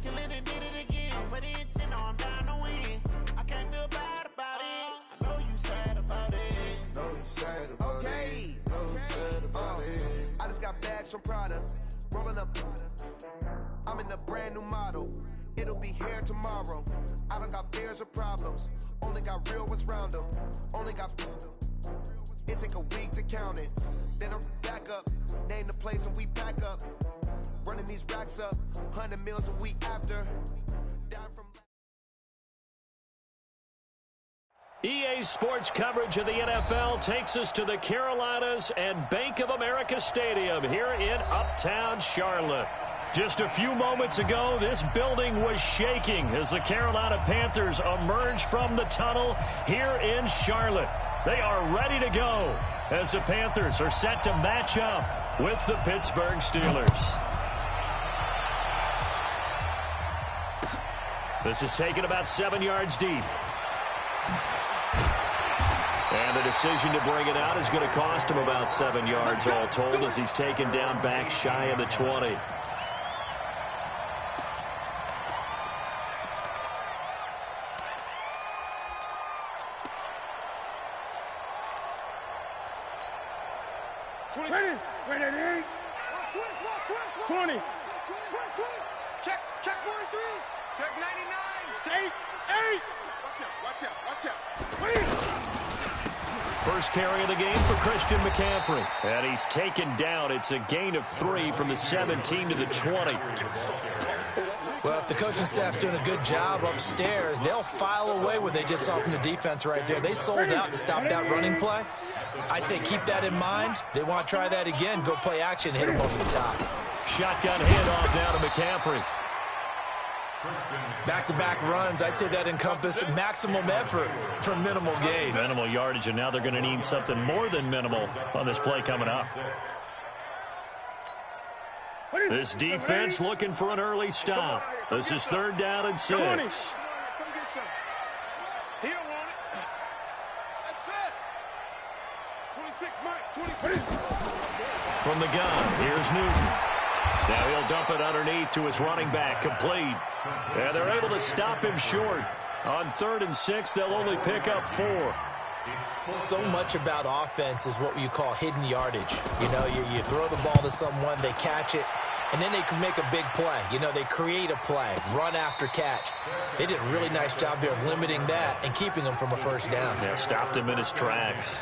kill it and did it again. I'm with the intent, no, I'm down to win. I can't feel bad about it. I know you sad about it. Know you sad about it. Know you sad about it. I just got bags from Prada, rolling up. I'm in a brand new model. It'll be here tomorrow. I don't got fears or problems. Only got real ones round them. Only got. It take a week to count it. Then I'm back up. Name the place and we pack up. Running these racks up. 100 meals a week after. Down from. EA Sports coverage of the NFL takes us to the Carolinas and Bank of America Stadium here in Uptown Charlotte. Just a few moments ago, this building was shaking as the Carolina Panthers emerged from the tunnel here in Charlotte. They are ready to go as the Panthers are set to match up with the Pittsburgh Steelers. This is taken about 7 yards deep. And the decision to bring it out is going to cost him about 7 yards all told as he's taken down back shy of the 20. Check 43. Check 99. Eight. Watch out. First carry of the game for Christian McCaffrey. And he's taken down. It's a gain of 3 from the 17 to the 20. Well, if the coaching staff's doing a good job upstairs, they'll file away what they just saw from the defense right there. They sold out to stop that running play. I'd say keep that in mind. They want to try that again. Go play action, hit them over the top. Shotgun handoff down to McCaffrey. Back-to-back runs, I'd say that encompassed maximum effort for minimal gain. Minimal yardage, and now they're going to need something more than minimal on this play coming up. This defense looking for an early stop. This is 3rd down and 6. He don't want it. That's it. 26, Mike. 26. From the gun, here's Newton. Now he'll dump it underneath to his running back, complete. And they're able to stop him short. On 3rd and 6, they'll only pick up 4. So much about offense is what you call hidden yardage. You know, you throw the ball to someone, they catch it, and then they can make a big play. You know, they create a play, run after catch. They did a really nice job there of limiting that and keeping him from a first down. Yeah, stopped him in his tracks.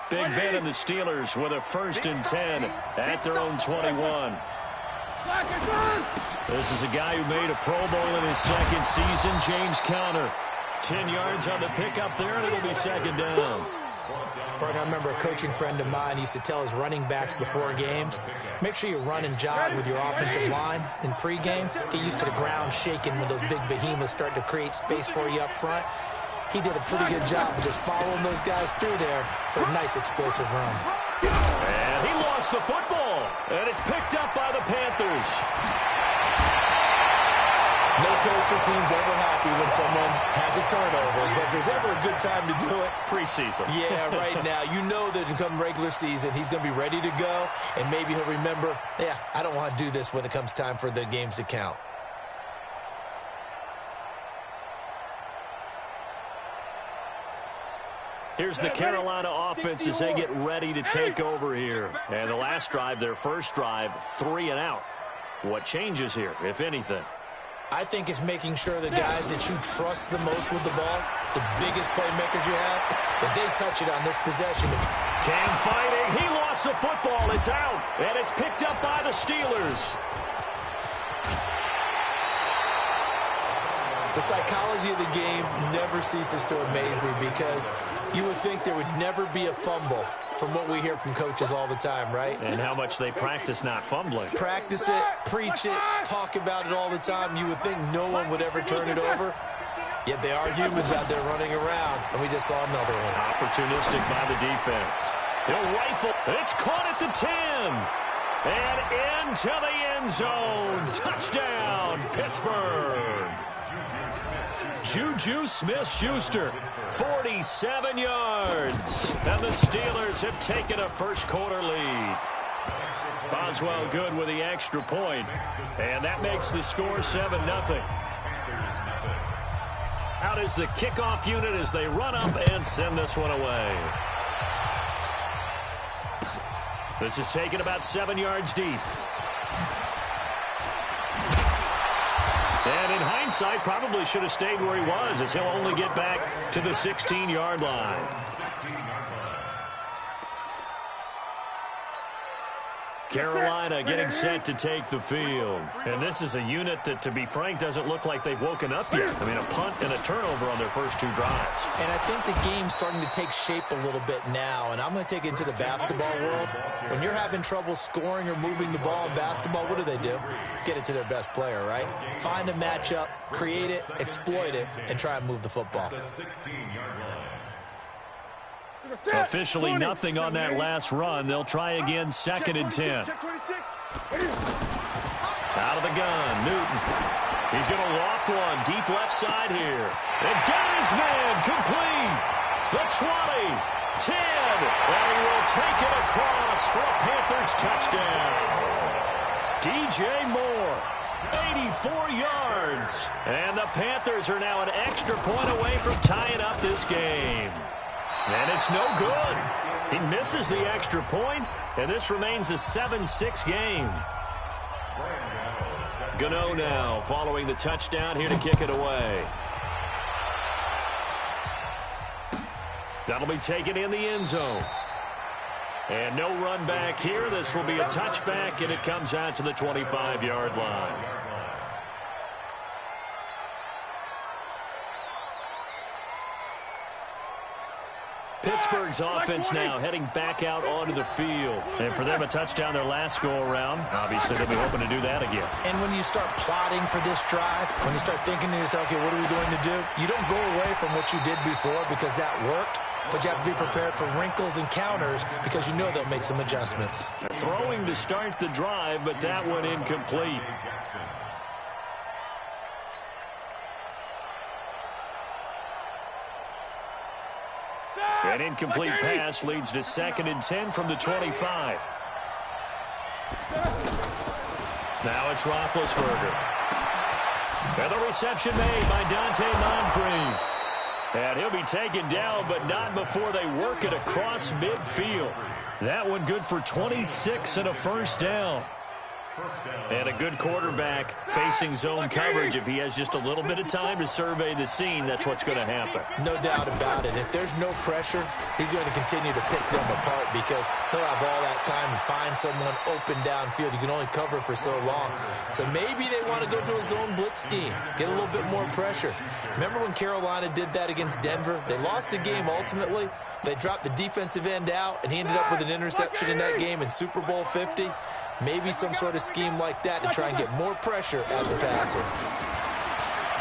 Big Ben and the Steelers with a 1st and 10 at their own 21. This is a guy who made a Pro Bowl in his 2nd season, James Conner. 10 yards on the pickup there, and it'll be 2nd down. I remember a coaching friend of mine used to tell his running backs before games, make sure you run and jog with your offensive line in pregame. Get used to the ground shaking when those big behemoths start to create space for you up front. He did a pretty good job of just following those guys through there for a nice explosive run. And he lost the football, and it's picked up by the Panthers. No coach or team's ever happy when someone has a turnover, but if there's ever a good time to do it, preseason. Yeah, right now. You know that come regular season, he's going to be ready to go, and maybe he'll remember, yeah, I don't want to do this when it comes time for the games to count. Here's the Carolina offense as they get ready to take over here. And the last drive, their first drive, 3 and out. What changes here, if anything? I think it's making sure the guys that you trust the most with the ball, the biggest playmakers you have, that they touch it on this possession. Cam fighting. He lost the football. It's out. And it's picked up by the Steelers. The psychology of the game never ceases to amaze me because you would think there would never be a fumble from what we hear from coaches all the time, right? And how much they practice not fumbling. Practice it, preach it, talk about it all the time. You would think no one would ever turn it over. Yet they are humans out there running around, and we just saw another one. Opportunistic by the defense. He'll rifle. It's caught at the 10. And into the end zone. Touchdown, Pittsburgh. Juju Smith-Schuster, 47 yards. And the Steelers have taken a first-quarter lead. Boswell good with the extra point, and that makes the score 7-0. Out is the kickoff unit as they run up and send this one away. This is taken about 7 yards deep. And in hindsight, probably should have stayed where he was, as he'll only get back to the 16-yard line. Carolina getting set to take the field. And this is a unit that, to be frank, doesn't look like they've woken up yet. I mean, a punt and a turnover on their first 2 drives. And I think the game's starting to take shape a little bit now. And I'm going to take it into the basketball world. When you're having trouble scoring or moving the ball in basketball, what do? Get it to their best player, right? Find a matchup, create it, exploit it, and try and move the football. Officially nothing on that last run. They'll try again, 2nd and 10. Out of the gun, Newton. He's going to loft one, deep left side here. And got his man, complete. The 20, 10, and he will take it across for a Panthers touchdown. DJ Moore, 84 yards. And the Panthers are now an extra point away from tying up this game. And it's no good. He misses the extra point, and this remains a 7-6 game. Gano now following the touchdown here to kick it away. That'll be taken in the end zone. And no run back here. This will be a touchback, and it comes out to the 25-yard line. Pittsburgh's offense now heading back out onto the field. And for them, a touchdown their last go-around. Obviously, they'll be hoping to do that again. And when you start plotting for this drive, when you start thinking to yourself, okay, what are we going to do? You don't go away from what you did before because that worked, but you have to be prepared for wrinkles and counters because you know they'll make some adjustments. Throwing to start the drive, but that one incomplete. An incomplete pass leads to 2nd and 10 from the 25. Now it's Roethlisberger. And the reception made by Dante Moncrief. And he'll be taken down, but not before they work it across midfield. That one good for 26 and a first down. And a good quarterback facing zone coverage. If he has just a little bit of time to survey the scene, that's what's going to happen. No doubt about it. If there's no pressure, he's going to continue to pick them apart because he'll have all that time to find someone open downfield. You can only cover for so long. So maybe they want to go to a zone blitz scheme, get a little bit more pressure. Remember when Carolina did that against Denver? They lost the game ultimately. They dropped the defensive end out, and he ended up with an interception in that game in Super Bowl 50. Maybe some sort of scheme like that to try and get more pressure at the passer.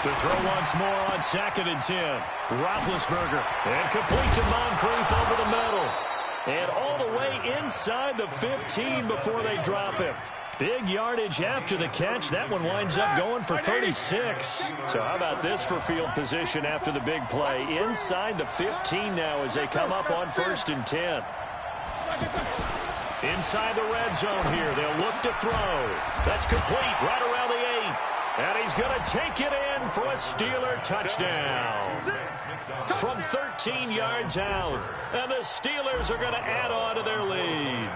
To throw once more on 2nd and 10. Roethlisberger. And complete to Moncrief over the middle. And all the way inside the 15 before they drop him. Big yardage after the catch. That one winds up going for 36. So how about this for field position after the big play? Inside the 15 now as they come up on 1st and 10. Inside the red zone here. They'll look to throw. That's complete right around the 8. And he's going to take it in for a Steeler touchdown. From 13 yards out. And the Steelers are going to add on to their lead.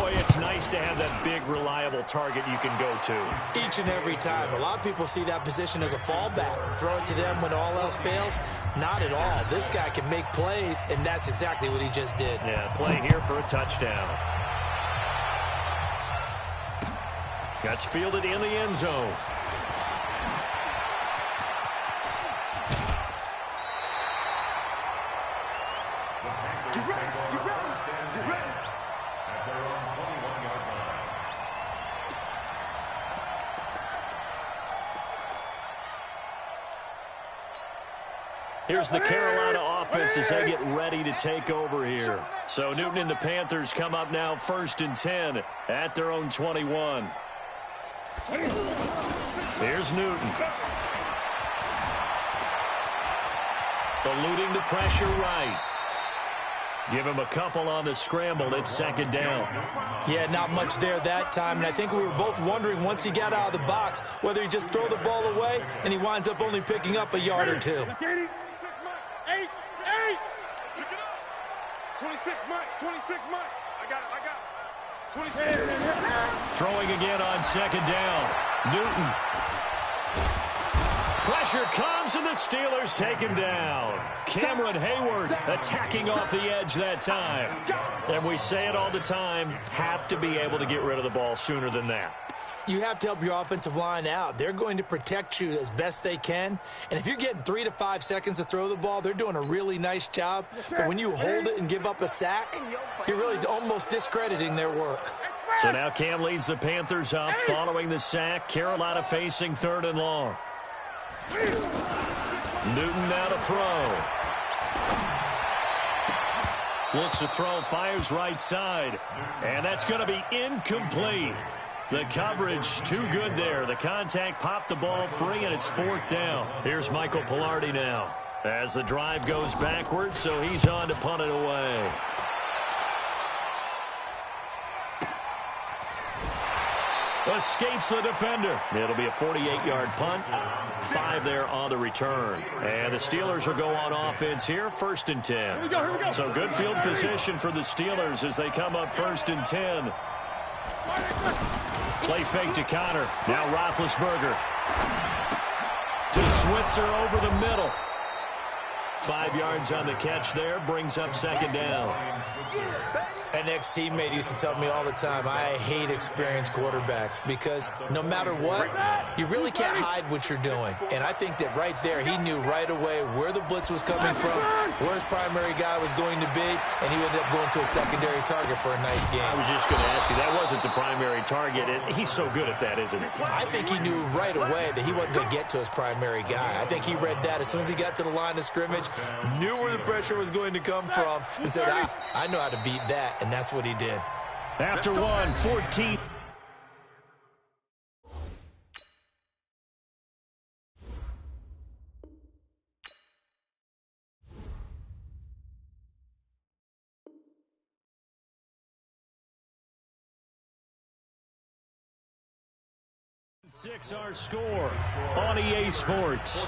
Boy, it's nice to have that big, reliable target you can go to. Each and every time. A lot of people see that position as a fallback. Throw it to them when all else fails. Not at all. This guy can make plays, and that's exactly what he just did. Yeah, play here for a touchdown. Gets fielded in the end zone. Here's the Carolina offense as they get ready to take over here. So Newton and the Panthers come up now 1st and 10 at their own 21. Here's Newton. Eluding the pressure right. Give him a couple on the scramble. It's second down. Yeah, not much there that time. And I think we were both wondering once he got out of the box whether he just throw the ball away and he winds up only picking up a yard or two. 26 Mike. I got it. 26. Throwing again on second down. Newton. Pressure comes, and the Steelers take him down. Cameron Hayward attacking off the edge that time. And we say it all the time, have to be able to get rid of the ball sooner than that. You have to help your offensive line out. They're going to protect you as best they can. And if you're getting 3 to 5 seconds to throw the ball, they're doing a really nice job. But when you hold it and give up a sack, you're really almost discrediting their work. So now Cam leads the Panthers up following the sack. Carolina facing 3rd and long. Newton now to throw. Looks to throw, fires right side. And that's going to be incomplete. The coverage too good there. The contact popped the ball free, and it's 4th down. Here's Michael Pilardi now as the drive goes backwards, so he's on to punt it away. Escapes the defender. It'll be a 48-yard punt. 5 there on the return. And the Steelers will go on offense here, 1st and 10. Here we go. So good field position for the Steelers as they come up 1st and 10. Play fake to Connor. Now Roethlisberger. To Switzer over the middle. 5 yards on the catch there. Brings up 2nd down. An ex-teammate used to tell me all the time, I hate experienced quarterbacks because no matter what, you really can't hide what you're doing. And I think that right there, he knew right away where the blitz was coming from, where his primary guy was going to be, and he ended up going to a secondary target for a nice game. I was just going to ask you, that wasn't the primary target. He's so good at that, isn't he? I think he knew right away that he wasn't going to get to his primary guy. I think he read that as soon as he got to the line of scrimmage, knew where the pressure was going to come from, and said, I know how to beat that. And that's what he did. After 14. Six our score on EA Sports.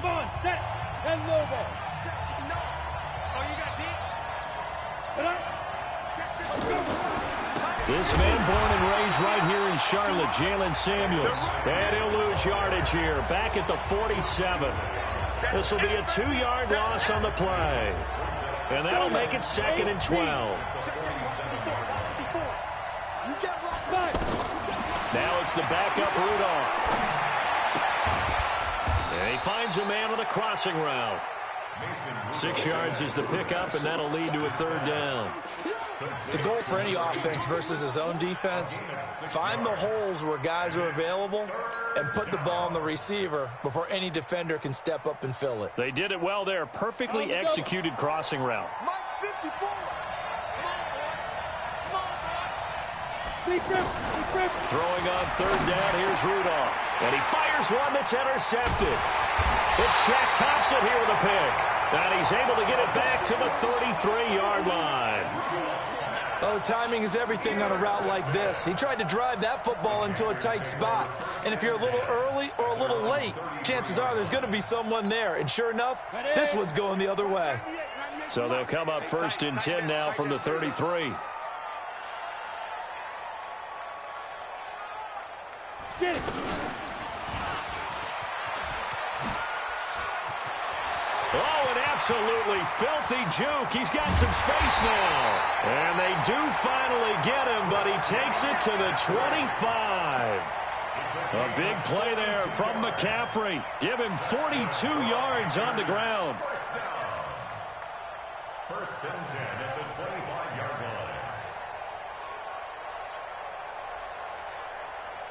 Come on, set. And low ball. Set. No. Oh, you got deep? Put up. This man born and raised right here in Charlotte, Jalen Samuels. And he'll lose yardage here, back at the 47. This will be a 2-yard loss on the play. And that'll make it 2nd and 12. Now it's the backup Rudolph. And he finds a man on the crossing route. 6 yards is the pickup, and that'll lead to a 3rd down. The goal for any offense versus his own defense, find the holes where guys are available and put the ball on the receiver before any defender can step up and fill it. They did it well there. Perfectly executed crossing route. Throwing on 3rd down, here's Rudolph. And he fires one that's intercepted. It's Shaq Thompson here with a pick. And he's able to get it back to the 33-yard line. Well, the timing is everything on a route like this. He tried to drive that football into a tight spot. And if you're a little early or a little late, chances are there's going to be someone there. And sure enough, this one's going the other way. So they'll come up 1st and 10 now from the 33. Get it. Oh, an absolutely filthy juke. He's got some space now. And they do finally get him, but he takes it to the 25. A big play there from McCaffrey. Give him 42 yards on the ground. 1st and 10 at the 25-yard line.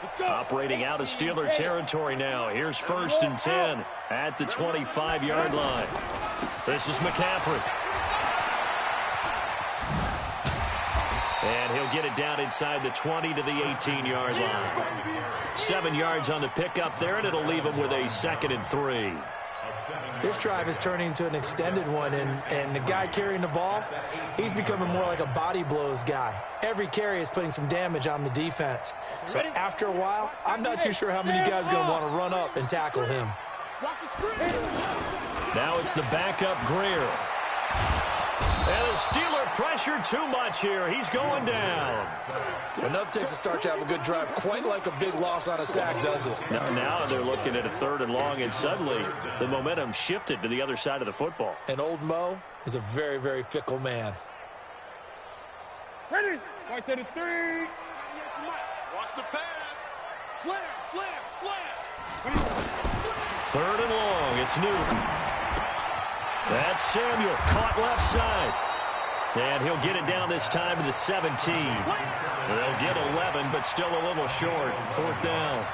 Let's go. Operating out of Steeler territory now. Here's 1st and 10 at the 25-yard line. This is McCaffrey. And he'll get it down inside the 20 to the 18-yard line. 7 yards on the pickup there, and it'll leave him with a 2nd and 3. This drive is turning into an extended one, and the guy carrying the ball, he's becoming more like a body blows guy. Every carry is putting some damage on the defense. So after a while, I'm not too sure how many guys are going to want to run up and tackle him. Now it's the backup Greer. And the Steeler pressure too much here. He's going down. Enough takes a start to have a good drive. Quite like a big loss on a sack, does it? Now they're looking at a 3rd and long, and suddenly the momentum shifted to the other side of the football. And old Mo is a very, very fickle man. Ready? Right to the 3. Watch the pass. Slam. 3rd and long. It's Newton. That's Samuel, caught left side. And he'll get it down this time to the 17. They'll get 11, but still a little short. 4th down.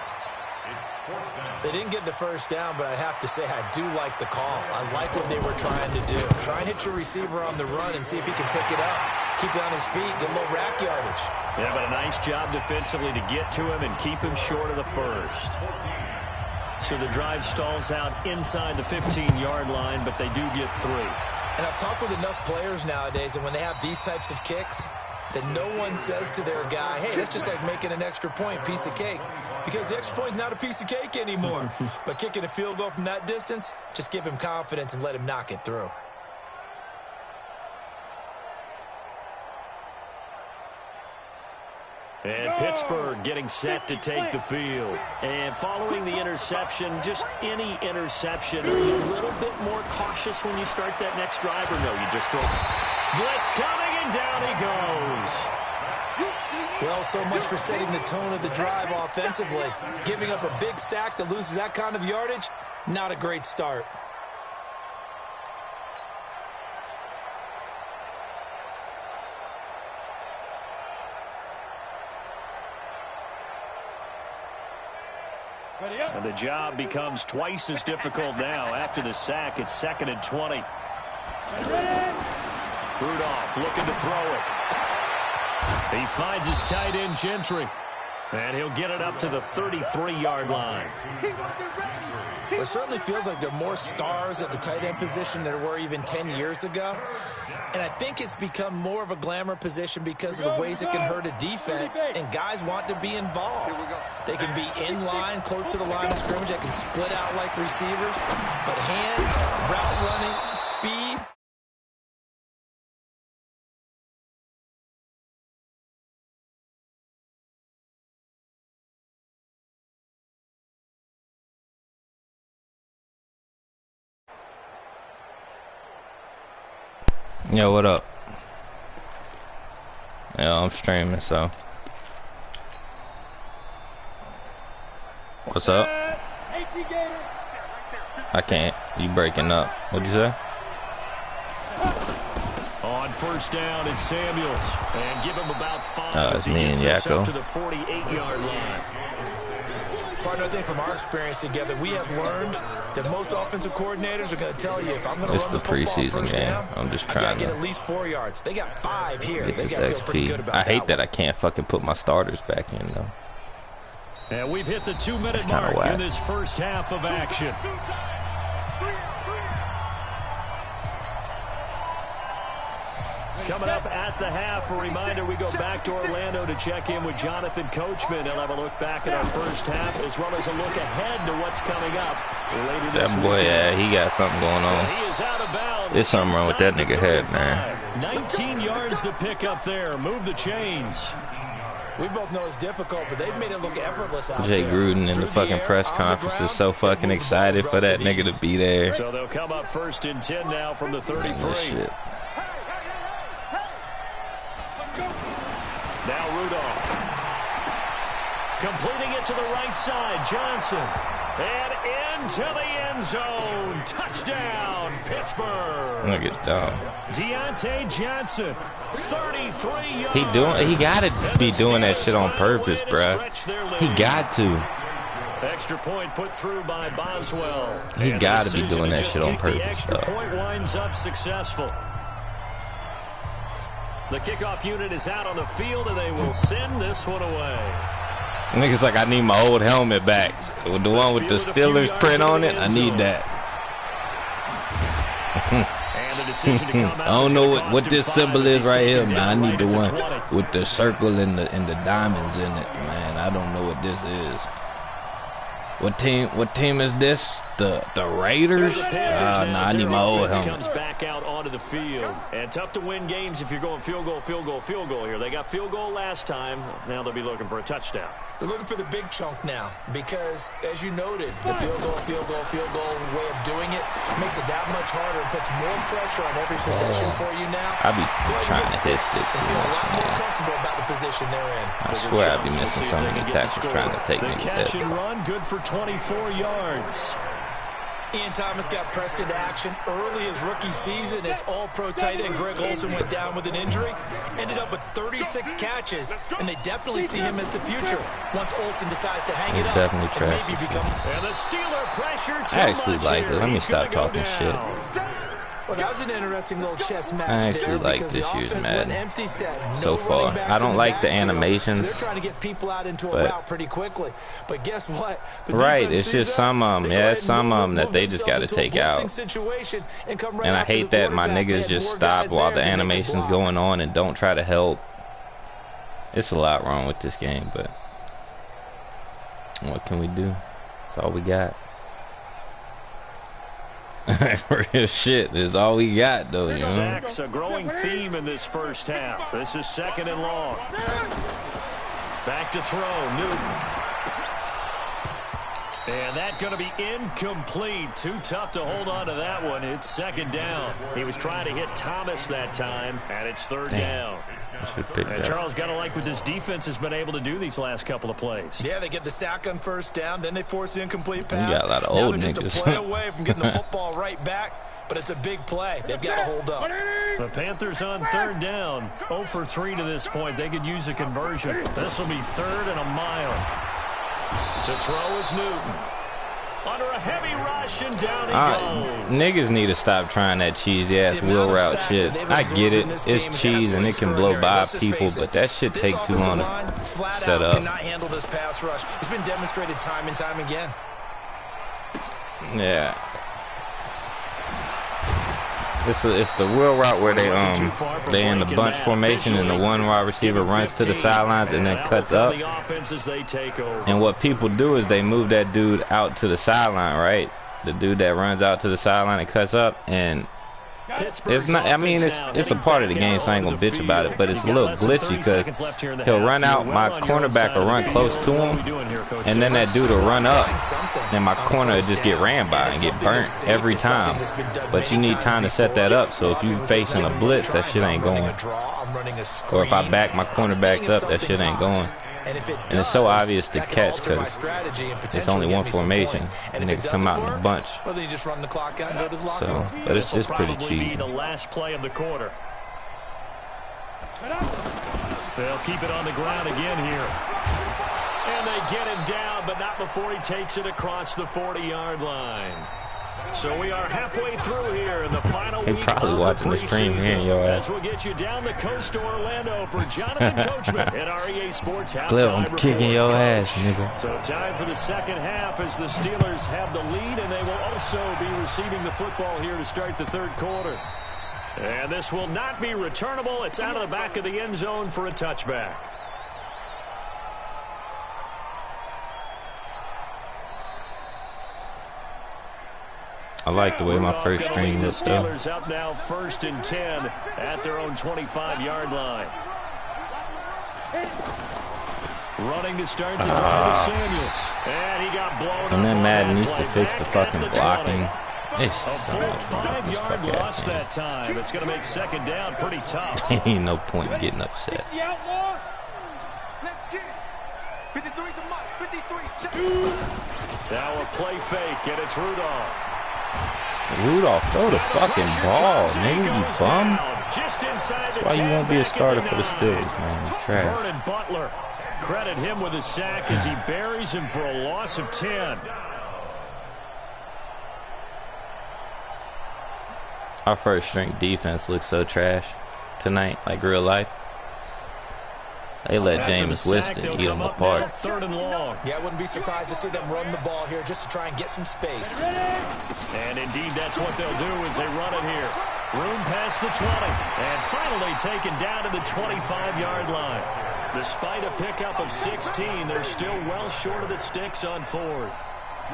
They didn't get the first down, but I have to say I do like the call. I like what they were trying to do. Try and hit your receiver on the run and see if he can pick it up. Keep it on his feet, get a little rack yardage. Yeah, but a nice job defensively to get to him and keep him short of the first. So the drive stalls out inside the 15-yard line, but they do get 3. And I've talked with enough players nowadays, and when they have these types of kicks, that no one says to their guy, hey, that's just like making an extra point, piece of cake. Because the extra point is not a piece of cake anymore. But kicking a field goal from that distance, just give him confidence and let him knock it through. And Pittsburgh getting set to take the field. And following the interception, just any interception, are you a little bit more cautious when you start that next drive, or no, you just throw blitz coming, and down he goes. Well, so much for setting the tone of the drive offensively. Giving up a big sack that loses that kind of yardage, not a great start. And the job becomes twice as difficult now. After the sack, it's 2nd and 20. Rudolph looking to throw it. He finds his tight end, Gentry. And he'll get it up to the 33-yard line. It certainly feels like there are more stars at the tight end position than there were even 10 years ago. And I think it's become more of a glamour position because of the ways it can hurt a defense, and guys want to be involved. They can be in line, close to the line of scrimmage. They can split out like receivers. But hands, route running, speed. Yo, what up? Yeah, I'm streaming, so. What's up? I can't. You breaking up. What'd you say? On 1st down, it's Samuels. And give him about 5 it's as he me and gets us Yakko. up to the 48-yard line. Partner, I think from our experience together, we have learned that most offensive coordinators are going to tell you, if I'm going to It's run the the football preseason first game. down, I'm just I got trying to get to at least 4 yards. They got 5 here. get They this got to feel pretty good XP. about I hate that that I can't fucking put my starters back in, though. And we've hit the 2-minute Kinda mark whack. in this first half of action. Coming up at the half, a reminder, we go back to Orlando to check in with Jonathan Coachman. He'll have a look back at our first half, as well as a look ahead to what's coming up later this That boy, weekend. yeah, he got something going on. He is out of bounds. There's something wrong with that nigga head, man. 19 yards to pick up there. Move the chains. We both know it's difficult, but they've made it look effortless out Jay there. Gruden in Through the fucking air, press on the conference is ground, so they fucking move excited for that nigga to be there. So they'll come up 1st and 10 now from the 33. This shit. Now Rudolph. Completing it to the right side. Johnson. And into the end zone. Touchdown, Pittsburgh. Look at that. Deontay Johnson. 33 yards. He gotta be doing that shit on purpose, bruh. He got to. Extra point put through by Boswell. He And gotta the be doing that decision shit on to just kick the purpose, extra though. point winds up successful. The kickoff unit is out on the field, and they will send this one away. Niggas like, I need my old helmet back. The one with the Steelers print on it, I need that. I don't know what this symbol is right here, man. I need the one with the circle and the diamonds in it, man. I don't know what this is. What team is this? The Raiders? Nah, I need my old helmet. Comes back out onto the field. And tough to win games if you're going field goal here. They got field goal last time. Now they'll be looking for a touchdown. They're looking for the big chunk now because, as you noted, the field goal way of doing it makes it that much harder and puts more pressure on every possession for you now. I be trying to hit stick too much, man. Comfortable about the position they're in. I swear I be missing so many tackles trying to take niggas' heads. Catch and run, good for 24 yards. Ian Thomas got pressed into action early his rookie season as all-pro tight end Greg Olsen went down with an injury. Ended up with 36 catches, and they definitely see him as the future once Olsen decides to hang it up. Definitely trash. And the Steeler pressure I actually like it. Let me stop talking shit. Well, that was an interesting little chess match. I actually like this year's Madden so far. I don't like the animations, they're trying to get people out into a route pretty quickly. But guess what? Right, it's just some some that they just got to take out. And I hate that my niggas just stop while the animation's going on and don't try to help. It's a lot wrong with this game, but what can we do? That's all we got. Real shit is all we got, though, you know. Sacks a growing theme in this first half. This is 2nd and long. Back to throw, Newton. And that's going to be incomplete. Too tough to hold on to that one. It's 2nd down. He was trying to hit Thomas that time, and it's 3rd down. And Charles, got to like what this defense has been able to do these last couple of plays. Yeah, they get the sack on 1st down, then they force the incomplete pass. You got a lot of old niggas. Just a play away from getting the football right back, but it's a big play. They've got to hold up. The Panthers on 3rd down. 0 for 3 to this point. They could use a conversion. This will be 3rd and a mile. To throw is Newton. Under a heavy rush and down he goes. Niggas need to stop trying that cheesy ass wheel route shit. I get it. It's cheese and it can blow by people, but that shit take too long to set up. Cannot handle this pass rush. It's been demonstrated time and time again. Yeah. It's the wheel route where they in the bunch formation and the one wide receiver runs to the sidelines and then cuts up. And what people do is they move that dude out to the sideline, right? The dude that runs out to the sideline and cuts up, and it's not. I mean, it's a part of the game, so I ain't gonna bitch about it. But it's a little glitchy because he'll run out, my cornerback will run close to him, and then that dude will run up, and my corner will just get ran by and get burnt every time. But you need time to set that up. So if you facing a blitz, that shit ain't going. Or if I back my cornerbacks up, that shit ain't going. And it's so obvious to catch because it's only one formation and niggas come out in a bunch. So, but it's just pretty cheesy. The last play of the quarter. They'll keep it on the ground again here. And they get him down, but not before he takes it across the 40-yard line. So we are halfway through here in the final week. Probably watching the stream here, yo. As we'll get you down the coast to Orlando for Jonathan Coachman at our EA Sports Halftime Clip, I'm kicking your ass, nigga. So time for the second half as the Steelers have the lead, and they will also be receiving the football here to start the 3rd quarter. And this will not be returnable. It's out of the back of the end zone for a touchback. I like the way my first string is, though. The Steelers up now 1st and 10 at their own 25-yard line. Running to start the drive is Samuels. And he got blown. And then Madden needs to fix the fucking blocking. It's a full 5-yard loss that time. It's going to make 2nd down pretty tough. Ain't no point in getting upset. Now a play fake, and it's Rudolph. Rudolph, throw the fucking ball, nigga, you bum. That's why you won't be a starter for the Steelers, man. You're trash. Vernon Butler, credit him with a sack as he buries him for a loss of 10. Our first string defense looks so trash. tonight, like real life. They let Jameis Winston eat them apart. Yeah, I wouldn't be surprised to see them run the ball here just to try and get some space. And indeed, that's what they'll do as they run it here. Room past the 20. And finally taken down to the 25-yard line. Despite a pickup of 16, they're still well short of the sticks on fourth.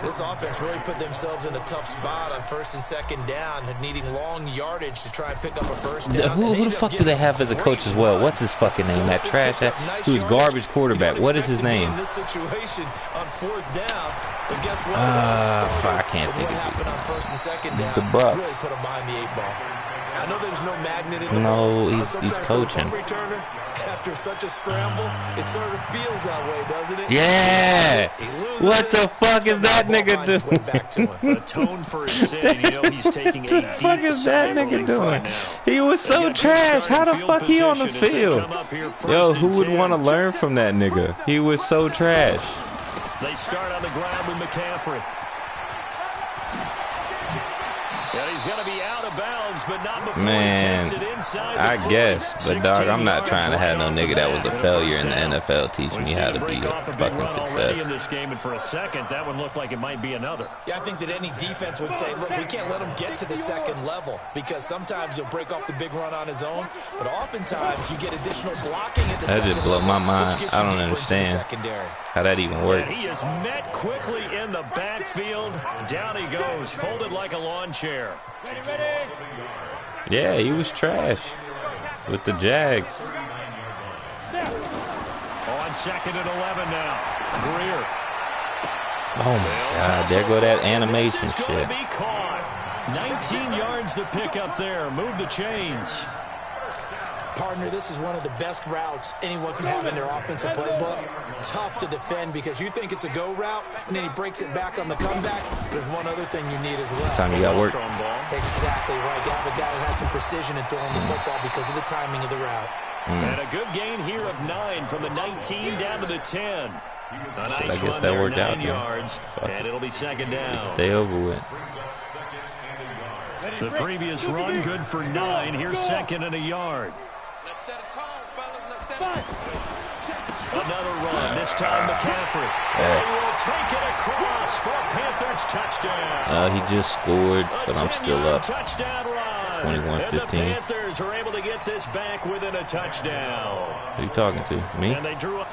This offense really put themselves in a tough spot on first and second down, needing long yardage to try and pick up a first down. Who the fuck do they have as a coach as well? What's his fucking name? That trash ass who's garbage quarterback. What is his name? In this situation on fourth down, but guess what? I can't think of it. On first and second down, the Bucks. Really put them behind the 8-ball. I know there's no magnet in the No, he's coaching. After such a scramble, it sort of feels that way, doesn't it? Yeah. What the fuck is that nigga doing? Atone for his sin. You know he's taking What the fuck is that nigga doing? He was so trash. How the fuck he on the field? Yo, who would want to learn from that nigga? He was so trash. They start on the ground with McCaffrey. And he's going to be out of bounds, but not before he takes it inside the 40. I guess, but dog, I'm not trying to have no nigga that was a failure in the NFL teach me how to be a fucking success. In this game, and for a second, that one looked like it might be another. Yeah, I think that any defense would say, look, we can't let him get to the second level because sometimes he'll break off the big run on his own, but oftentimes you get additional blocking at the second level. That just blew my mind. I don't understand how that even works. And he is met quickly in the backfield. Down he goes, folded like a lawn chair. Ready. Yeah, he was trash with the Jags. On second and 11 now. Greer. Oh my God, there go that animation shit. 19 yards to pick up there. Move the chains. Partner, this is one of the best routes anyone can have in their offensive playbook. Tough to defend because you think it's a go route, and then he breaks it back on the comeback. There's one other thing you need as well. Time you got work. Exactly right. You have a guy that has some precision in throwing the football because of the timing of the route. And a good gain here of 9 from the 19 down to the 10. I guess that worked out. 9 yards, and it'll be second down. Stay over with. The previous run good for 9. Here's second and a yard. Another run, this time McCaffrey. He will take it across for a Panthers touchdown. He just scored, but I'm still up. Touchdown run. 21-15. And the Panthers are able to get this back within a touchdown. Who are you talking to? Me? And they drew a...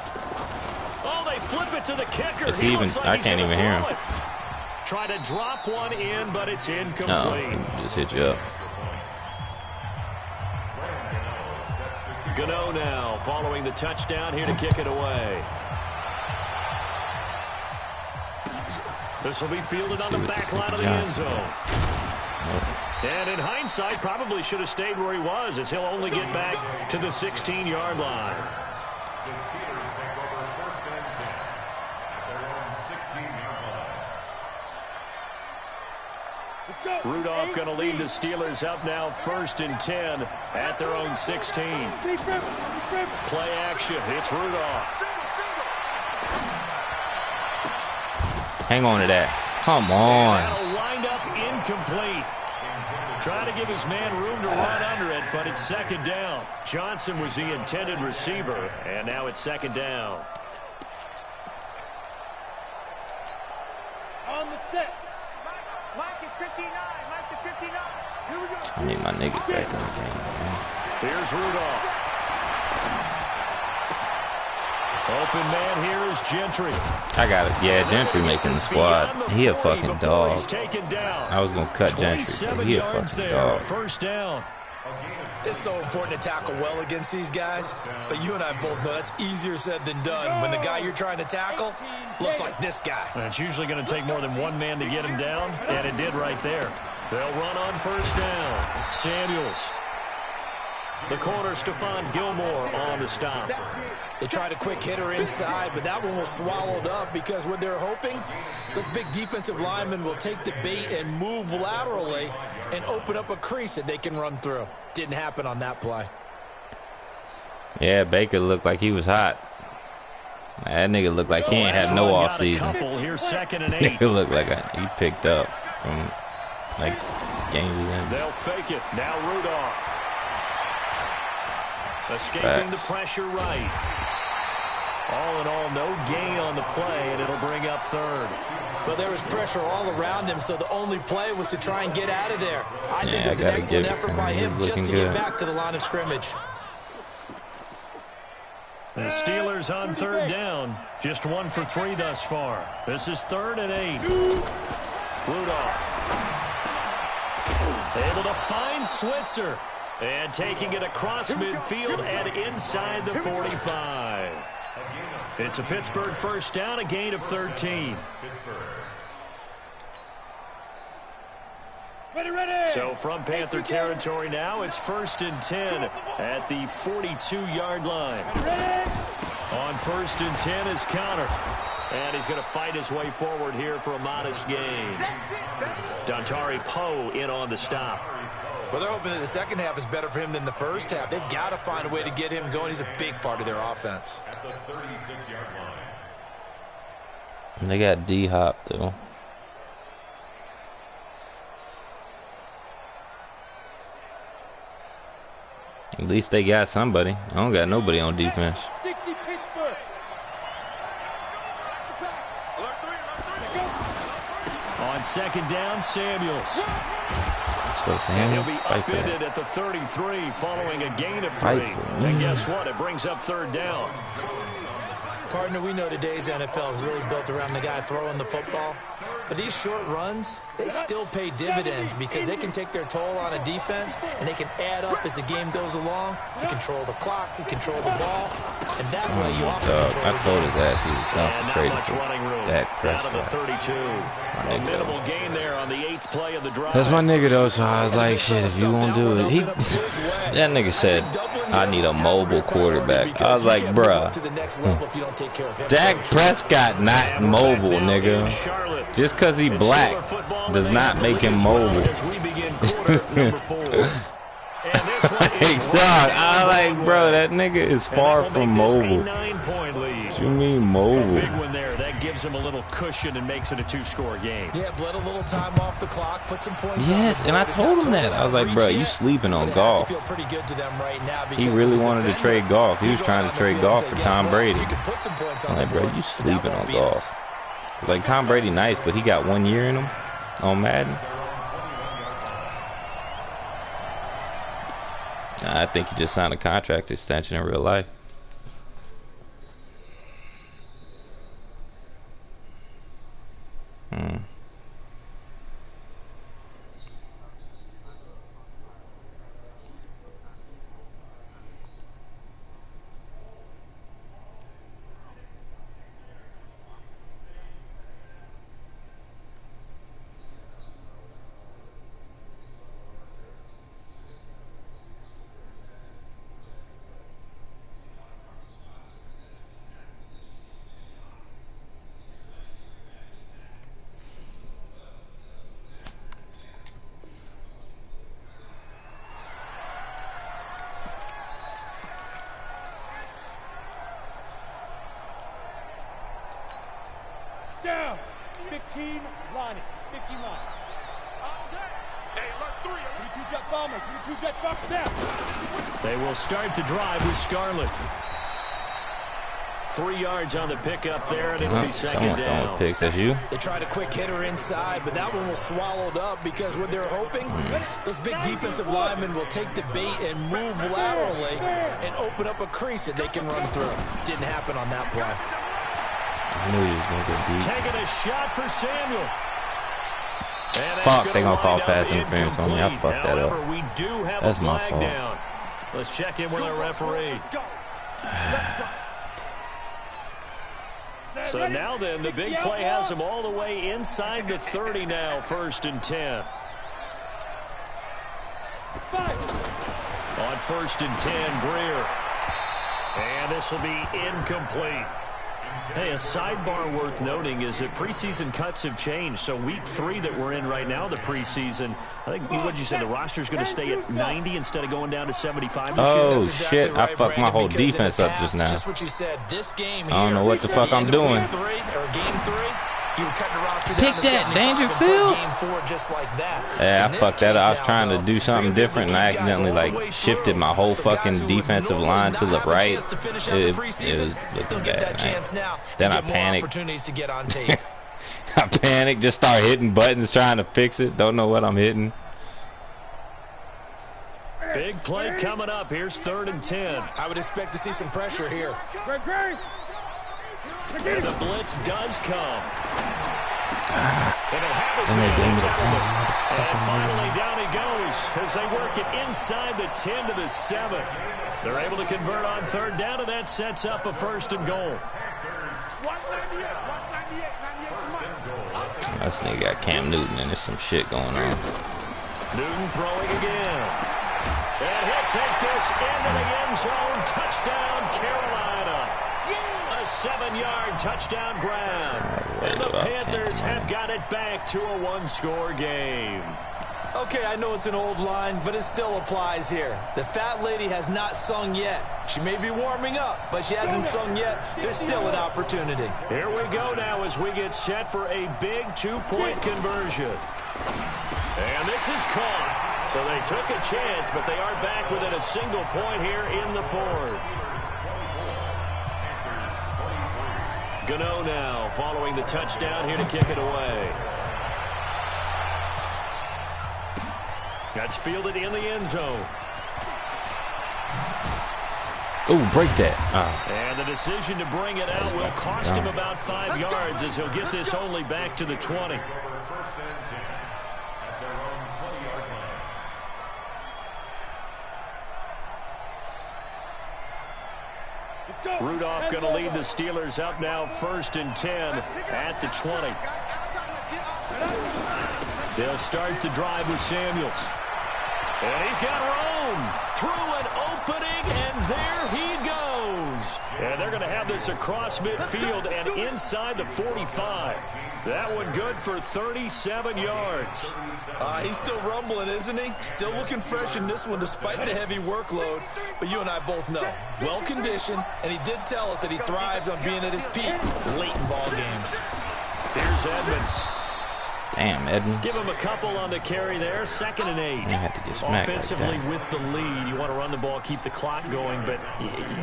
Oh, they flip it to the kicker. I can't even hear him. Try to drop one in, but it's incomplete. No, he just hit you up. Gano now following the touchdown here to kick it away. This will be fielded on the back line of the end zone. And in hindsight, probably should have stayed where he was, as he'll only get back to the 16-yard line. Rudolph going to lead the Steelers up now 1st and 10 at their own 16. Play action. It's Rudolph. Hang on to that. Come on. That'll wind up incomplete. Trying to give his man room to run under it, but it's second down. Johnson was the intended receiver, and now it's second down. On the set. Mike is 59. Mike to 59. Here we go. I need my niggas back in the game, man. Here's Rudolph. Open man here is Gentry. I got it. Yeah, Gentry making the squad. He a fucking dog. I was going to cut Gentry, but he a fucking dog. First down. It's so important to tackle well against these guys, but you and I both know that's easier said than done when the guy you're trying to tackle looks like this guy. And it's usually going to take more than one man to get him down, and it did right there. They'll run on first down. Samuels. The corner, Stephon Gilmore on the stop. They tried a quick hitter inside, but that one was swallowed up because what they're hoping, this big defensive lineman will take the bait and move laterally and open up a crease that they can run through. Didn't happen on that play. Yeah, Baker looked like he was hot. That nigga looked like he ain't had no offseason. Here's second and 8. He looked like he picked up from like games in. They'll fake it. Now Rudolph. Escaping the pressure right. All in all, no gain on the play, and it'll bring up third. Well, there was pressure all around him, so the only play was to try and get out of there. I think it was an excellent effort by him just to get back to the line of scrimmage. The Steelers on third down. Just 1 for 3 thus far. This is 3rd and 8. Rudolph. Able to find Switzer. And taking it across midfield and inside the 45. It's a Pittsburgh first down, a gain of 13. So from Panther territory now, it's 1st and 10 at the 42-yard line. On 1st and 10 is Connor. And he's going to fight his way forward here for a modest gain. Dontari Poe in on the stop. Well, they're hoping that the second half is better for him than the first half. They've got to find a way to get him going. He's a big part of their offense. At the 36-yard line. They got D-Hop, though. At least they got somebody. I don't got nobody on defense. 60 Pittsburgh. On second down, Samuels. And he'll be upended at the 33 following a gain of 3. And guess what? It brings up third down. Partner, we know today's NFL is really built around the guy throwing the football. But these short runs, they still pay dividends because they can take their toll on a defense and they can add up as the game goes along. You control the clock, you control the ball, and that way you often control I told his ass he was done for trading for Dak Prescott. Out of the 32. A minimal gain there on the 8th play of the drive. That's my nigga though, so I was like, shit, if you won't do it. That nigga said, I need a mobile quarterback. I was like, bruh. Dak Prescott not mobile, nigga. Just because he black does not make him mobile. I like, bro, that nigga is far from mobile. What you mean mobile? Big one there. That gives him a little cushion and makes it a 2-score game. Yeah, let a little time off the clock, put some points. Yes, and I told him that. I was like, bro, you sleeping on golf. He really wanted to trade golf. He was trying to trade golf for Tom Brady. I'm like, bro, you sleeping on golf. Like, Tom Brady nice, but he got 1 year in him on Madden. I think he just signed a contract extension in real life. Down. 15 lining. 15 line. Hey, alert 3. 3-2 jet bombers. 3-2 jet box down. They will start the drive with Scarlett. 3 yards on the pickup there, and it'll be second down. Picks, that's you. They tried a quick hitter inside, but that one was swallowed up because what they're hoping, those big defensive linemen will take the bait and move laterally and open up a crease that they can run through. Didn't happen on that play. I knew he was going to go deep. Taking a shot for Samuel. Fuck, they going to call pass interference on me. I fucked that up. We do have That's a my flag fault. down. Let's check in with our referee. So now then, the big play has them all the way inside the 30 now, 1st and 10. On 1st and 10, Greer. And this will be incomplete. Hey, a sidebar worth noting is that preseason cuts have changed. So week 3 that we're in right now, the preseason, I think, what did you say, the roster's going to stay at 90 instead of going down to 75 this year? Oh, shit, I fucked my whole defense up just now. Just what you said, this game here, I don't know what the fuck I'm doing. Game 3, You were cutting the roster Pick down to that, 75 Dangerfield. Game 4 just like that. Yeah, I fucked that up. I was now, trying to do something different, and I accidentally like shifted my whole fucking defensive line to the right. It was looking bad. Right? Then I panicked. To get on tape. I panicked, just start hitting buttons trying to fix it. Don't know what I'm hitting. Big play coming up. Here's 3rd and 10. I would expect to see some pressure here. And the blitz does come. And finally down he goes as they work it inside the 10 to the 7. They're able to convert on 3rd down, and that sets up a 1st and goal. This nigga got Cam Newton, and there's some shit going on. Newton throwing again. And he'll take this into the end zone. Touchdown, Carolina. A 7-yard touchdown grab. And the Panthers have got it back to a 1-score game. Okay, I know it's an old line, but it still applies here. The fat lady has not sung yet. She may be warming up, but she hasn't sung yet. There's still an opportunity. Here we go now as we get set for a big 2-point conversion. And this is caught. So they took a chance, but they are back within a single point here in the 4th. Gano now following the touchdown here to kick it away. That's fielded in the end zone. Oh, break that. And the decision to bring it out will cost him about 5 yards as he'll get this only back to the 20. Rudolph going to lead the Steelers up now 1st and 10 at the 20. They'll start the drive with Samuels. And he's got room through an opening, and there he goes. And they're going to have this across midfield and inside the 45. That one good for 37 yards. He's still rumbling, isn't he? Still looking fresh in this one despite the heavy workload. But you and I both know, well-conditioned, and he did tell us that he thrives on being at his peak late in ball games. Here's Edmonds. Damn, Edmonds. Give him a couple on the carry there. 2nd and 8. You have to get smacked offensively like with the lead. You want to run the ball, keep the clock going, but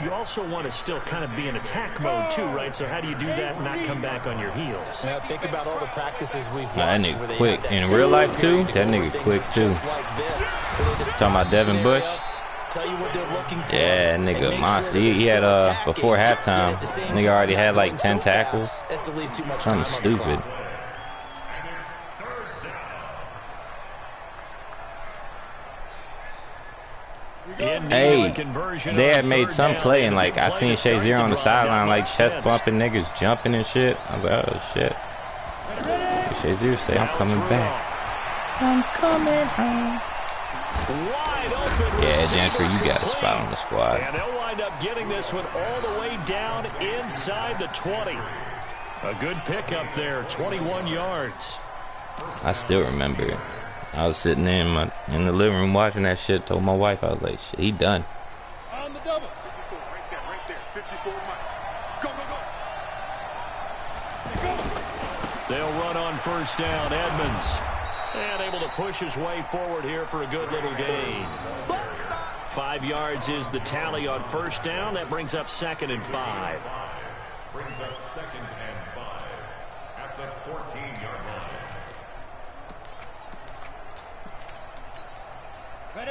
you also want to still kind of be in attack mode too, right? So how do you do that and not come back on your heels? Yeah, think about all the practices we've watched. That nigga quick. In real life too, that nigga quick too. Talking about Devin Bush. Yeah, nigga, monster. He had before halftime, nigga already had like 10 tackles. Something stupid. Hey, they had made some play, and like I seen Shazier on the sideline, like chest bumping, niggas jumping and shit. I was like, oh shit. Shazier say, I'm coming back. I'm coming home. Yeah, Gentry, you got a spot on the squad. And they'll wind up getting this one all the way down inside the 20. A good pickup there, 21 yards. I still remember it. I was sitting there in the living room watching that shit. Told my wife, I was like, shit, he done. On the double. 54, right there. 54 Mike. Go, go, go. They'll run on 1st down. Edmonds. And able to push his way forward here for a good little gain. 5 yards is the tally on 1st down. That brings up 2nd and 5. Brings up 2nd and 5 at the 14-yard line.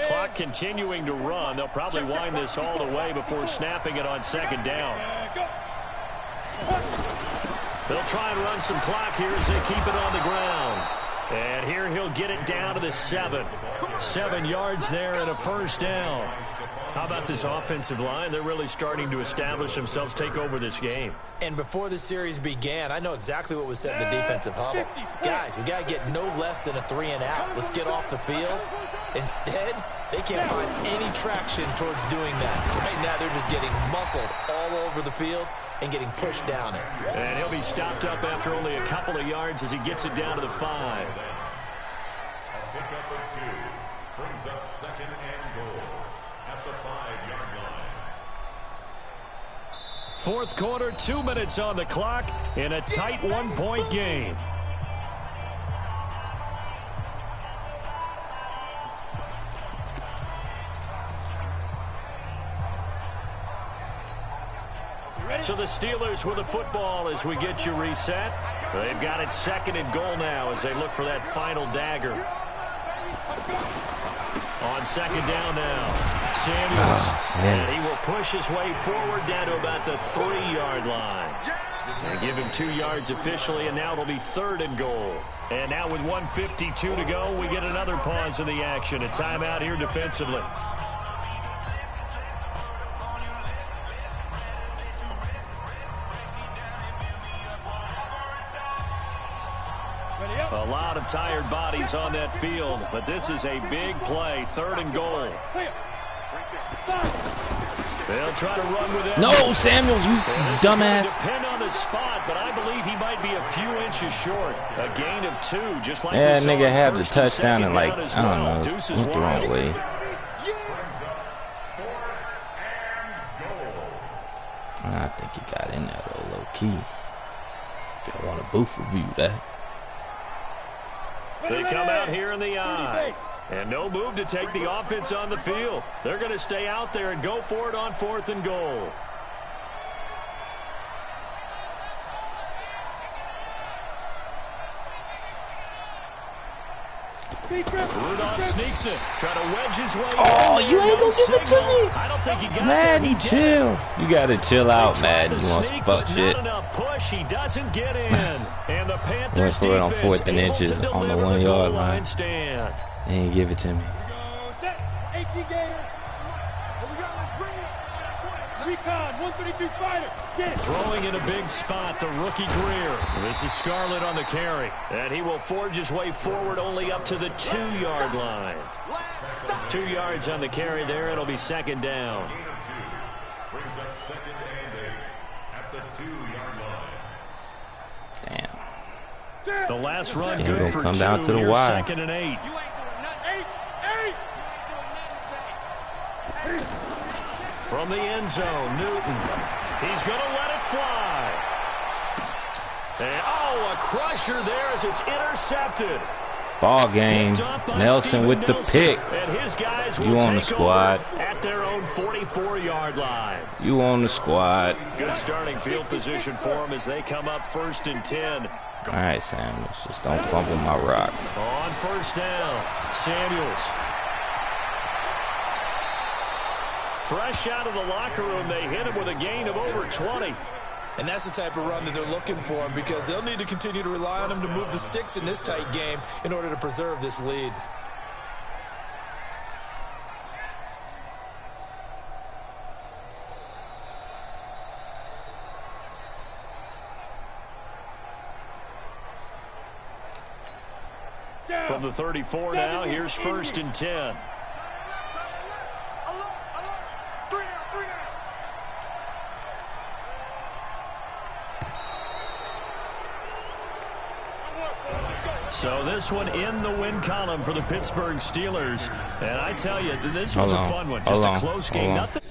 Clock continuing to run. They'll probably wind this all the way before snapping it on 2nd down. They'll try and run some clock here as they keep it on the ground. And here he'll get it down to the 7. 7 yards there and a 1st down. How about this offensive line? They're really starting to establish themselves, take over this game. And before the series began, I know exactly what was said in the defensive huddle. Guys, we got to get no less than a 3 and out. Let's get off the field. Instead, they can't find any traction towards doing that. Right now, they're just getting muscled all over the field and getting pushed down it. And he'll be stopped up after only a couple of yards as he gets it down to the 5. A pickup of 2 brings up 2nd and goal at the 5-yard fourth quarter, 2 minutes on the clock in a tight 1-point game. So the Steelers with the football as we get you reset. They've got it 2nd and goal now as they look for that final dagger. On 2nd down now, Samuels. And he will push his way forward down to about the 3-yard line. And give him 2 yards officially, and now it'll be 3rd and goal. And now with 1:52 to go, we get another pause in the action. A timeout here defensively. A lot of tired bodies on that field, but this is a big play. 3rd and goal. They'll try to run with it. No, Samuels, you dumbass. Depend on the spot, but I believe he might be a few inches short. A gain of 2, just like yeah, we saw nigga had the first and touchdown and like, as I don't well. know, Deuce is went the wrong wide. way. I think he got in there though, low key. Don't want to booth review that. They come out here in the I. And no move to take the offense on the field. They're going to stay out there and go for it on 4th and goal. Rudolph sneaks it. Try to wedge his way. Oh, you ain't gonna give it to me. I don't think he got Madden, chill. You gotta chill out, Madden. You want some fuck shit. Not enough push. He doesn't get in. And the Panthers Went for it on defense 4th and able inches to on the deliver 1-yard goal line. Stand. He didn't give it to me. Recon, 132 fighter. Throwing in a big spot, the rookie Greer. This is Scarlett on the carry. And he will forge his way forward only up to the 2-yard line. 2 yards on the carry there. It'll be 2nd down. Brings up 2nd and 8 at the 2-yard line. Damn. The last run It's good gonna for come 2. down to the Here's wire. 2nd and 8. From the end zone, Newton. He's going to let it fly. And, oh, a crusher there as it's intercepted. Ball game. Nelson with the pick. And his guys You will on the take squad. over at their own 44-yard line. You on the squad. Good starting field position for them as they come up 1st and 10. All right, Samuels. Just don't fumble my rock. On 1st down, Samuels. Fresh out of the locker room, they hit him with a gain of over 20. And that's the type of run that they're looking for because they'll need to continue to rely on him to move the sticks in this tight game in order to preserve this lead. From the 34 now, here's 1st and 10. So this one in the win column for the Pittsburgh Steelers. And I tell you, this was a fun one. Just a close game. Nothing.